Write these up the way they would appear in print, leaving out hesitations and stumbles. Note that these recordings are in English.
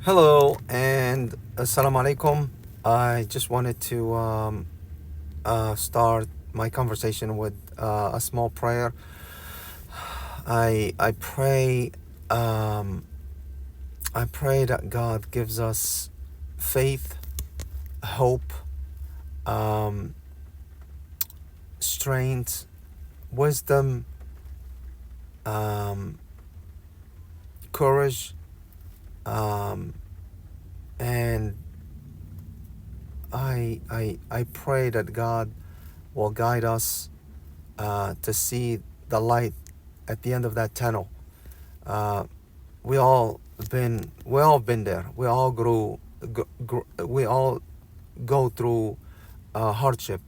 Hello and assalamu alaikum. I just wanted to start my conversation with a small prayer. I pray um, I pray that God gives us faith, hope, um, strength, wisdom, um, courage, um, and I pray that God will guide us to see the light at the end of that tunnel. Uh, we all been there. We all go through hardship.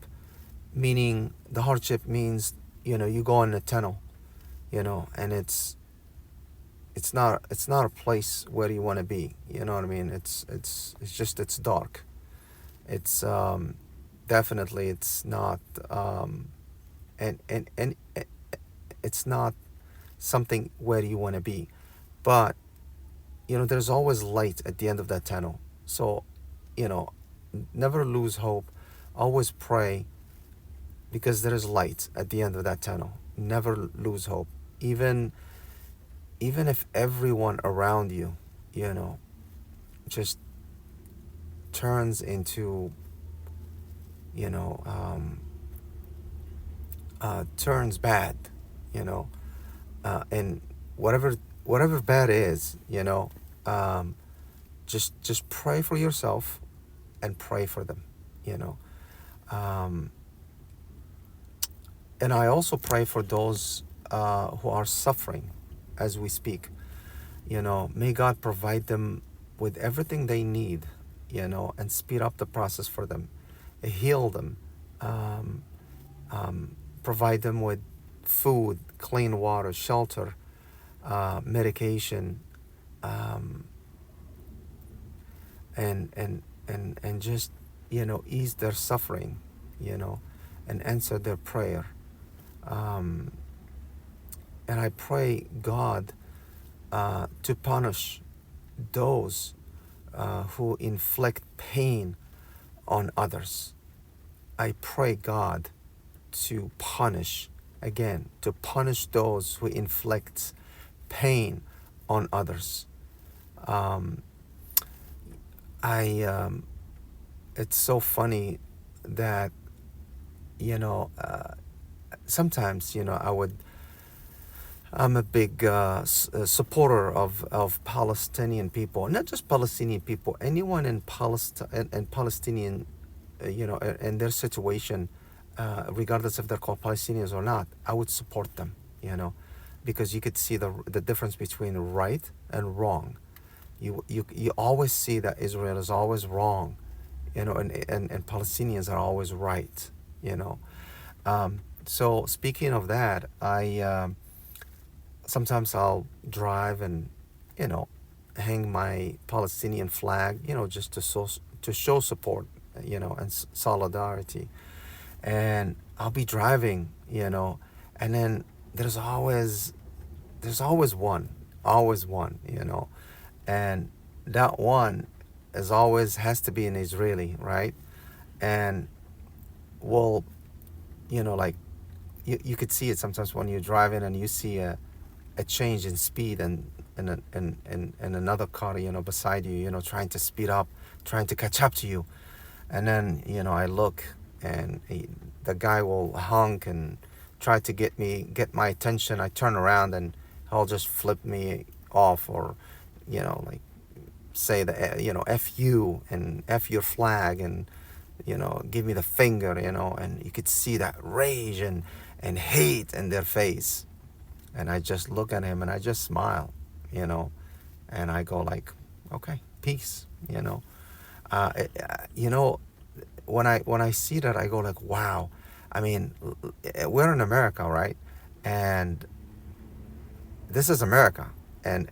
Meaning the hardship means you go in a tunnel, and it's not a place where you want to be. You know what I mean? It's dark. It's definitely it's not and it's not something where you want to be. But there's always light at the end of that tunnel. So, you know, never lose hope. Always pray because there is light at the end of that tunnel. Never lose hope. Even if everyone around you, you know, just turns into, you know, turns bad, you know, and whatever bad is, um, just pray for yourself and pray for them, you know. Um, and I also pray for those who are suffering as we speak. May God provide them with everything they need, and speed up the process for them, heal them, um, provide them with food, clean water, shelter, medication, um, and just ease their suffering, you know, and answer their prayer. Um, and I pray God to punish those who inflict pain on others. I pray God to punish those who inflict pain on others. Um, I It's so funny that sometimes I'm a big supporter of Palestinian people, not just Palestinian people, anyone in Palestine and Palestinian, and their situation, regardless if they're called Palestinians or not. I would support them, because you could see the difference between right and wrong. You always see that Israel is always wrong, and Palestinians are always right, you know. So speaking of that, I sometimes I'll drive and you know hang my Palestinian flag, just to show support, and solidarity. And I'll be driving, and then there's always always one, and that one is always has to be an Israeli, right? And well, like you could see it sometimes when you're driving and you see a change in speed, and another car, beside you, trying to speed up, trying to catch up to you. And then, I look, and the guy will honk and try to get my attention. I turn around and he'll just flip me off, or, like say F you and F your flag, and, give me the finger, and you could see that rage and hate in their face. And I just look at him and I just smile, you know, and I go like, okay, peace, Uh, it- uh, you know, when I see that, I go like, wow. I mean, we're in America, right? And this is America, and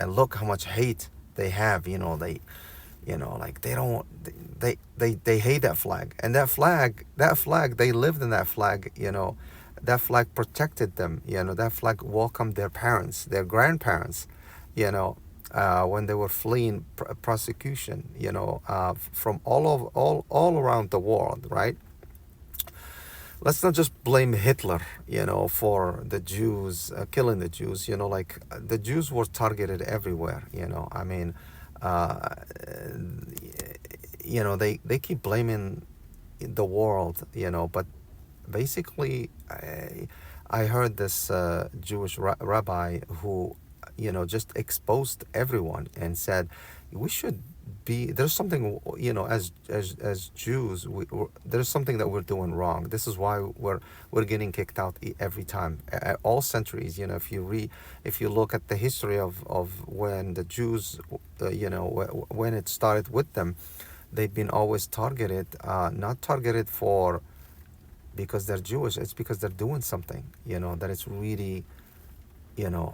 look how much hate they have. Like they don't, they hate that flag, and that flag, they lived in that flag. That flag protected them. That flag welcomed their parents, their grandparents. You know, when they were fleeing prosecution, from all around the world, right? Let's not just blame Hitler, for the Jews, killing the Jews. The Jews were targeted everywhere. I mean, uh, they keep blaming the world, but basically, I heard this Jewish rabbi who, just exposed everyone and said, we should be, there's something, as Jews, there's something that we're doing wrong. This is why we're getting kicked out every time, all centuries. If you look at the history of when the Jews, when it started with them, they've been always targeted, not targeted for because they're Jewish. It's because they're doing something, that it's really, you know,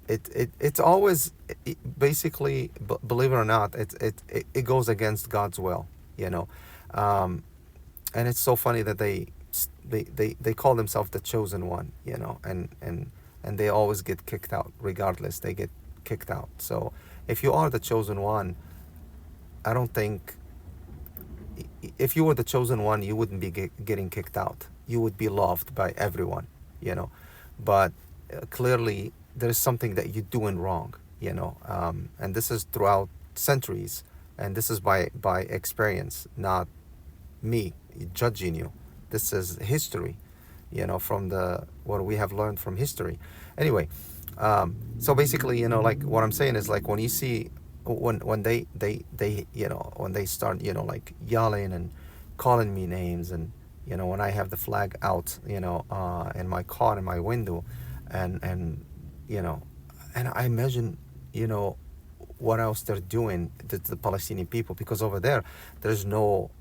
it's always, basically, believe it or not, it goes against God's will, you know. Um, and it's so funny that they call themselves the chosen one, and they always get kicked out regardless. They get kicked out. So if you are the chosen one, I don't think, if you were the chosen one, you wouldn't be getting kicked out. You would be loved by everyone, you know. But clearly, there's something that you're doing wrong, and this is throughout centuries, and this is by experience, not me judging you. This is history, from the what we have learned from history. Anyway, so basically, like what I'm saying is, like, when you see, when they when they start, like yelling and calling me names, and when I have the flag out, in my car, in my window, and you know and I imagine, what else they're doing to the Palestinian people, because over there's no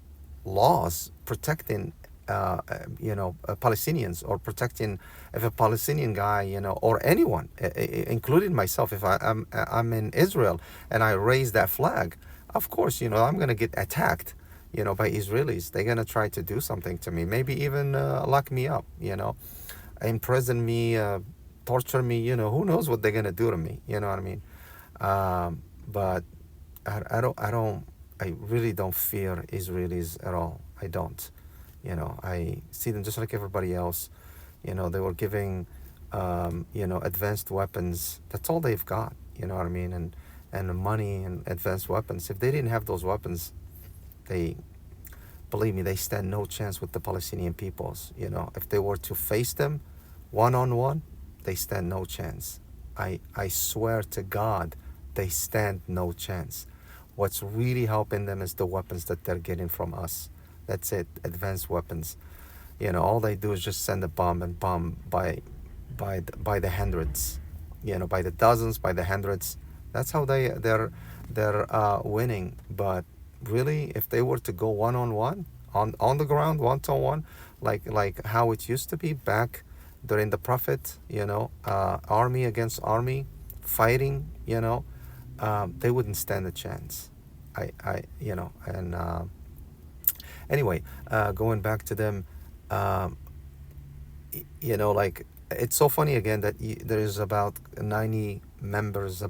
laws protecting, Palestinians, or protecting, if a Palestinian guy, or anyone, including myself, if I'm in Israel and I raise that flag, of course, I'm gonna get attacked, by Israelis. They're gonna try to do something to me, maybe even lock me up, imprison me, torture me. Who knows what they're gonna do to me? You know what I mean? But I really don't fear Israelis at all. I don't. I see them just like everybody else. They were giving, advanced weapons. That's all they've got. You know what I mean? And the money and advanced weapons. If they didn't have those weapons, they, believe me, they stand no chance with the Palestinian peoples. If they were to face them one on one, they stand no chance. I swear to God, they stand no chance. What's really helping them is the weapons that they're getting from us. That's it, advanced weapons. All they do is just send a bomb, and bomb by the hundreds, by the dozens, by the hundreds. That's how they're winning. But really, if they were to go one on one, on the ground, one to one, like how it used to be back during the Prophet, army against army, fighting, they wouldn't stand a chance. And anyway, going back to them, um, like, it's so funny again that there's about 90 members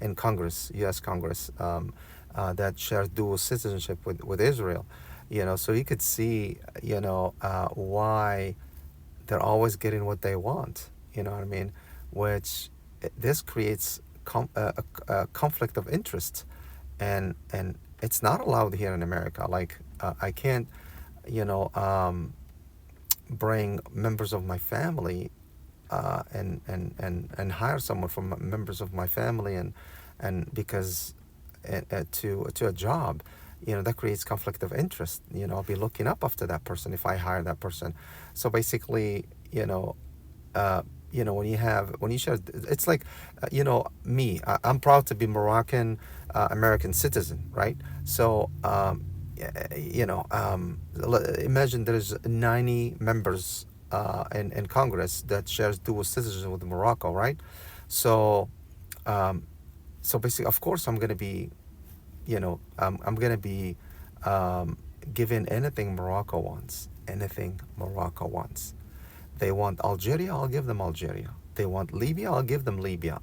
in Congress, U.S. Congress, that share dual citizenship with Israel. So you could see, why they're always getting what they want. You know what I mean? Which, this creates a conflict of interest, and it's not allowed here in America. Like, I can't, you know, um, bring members of my family, and hire someone from members of my family, and because, to a job, that creates conflict of interest. I'll be looking up after that person if I hire that person. So basically, uh, when you share, it's like, me. I'm proud to be Moroccan, American citizen, right? So, imagine there's 90 members, in Congress that shares dual citizenship with Morocco, right? So, um, so basically, of course, I'm gonna be, I'm gonna be, um, given anything Morocco wants. Anything Morocco wants. They want Algeria, I'll give them Algeria. They want Libya, I'll give them Libya.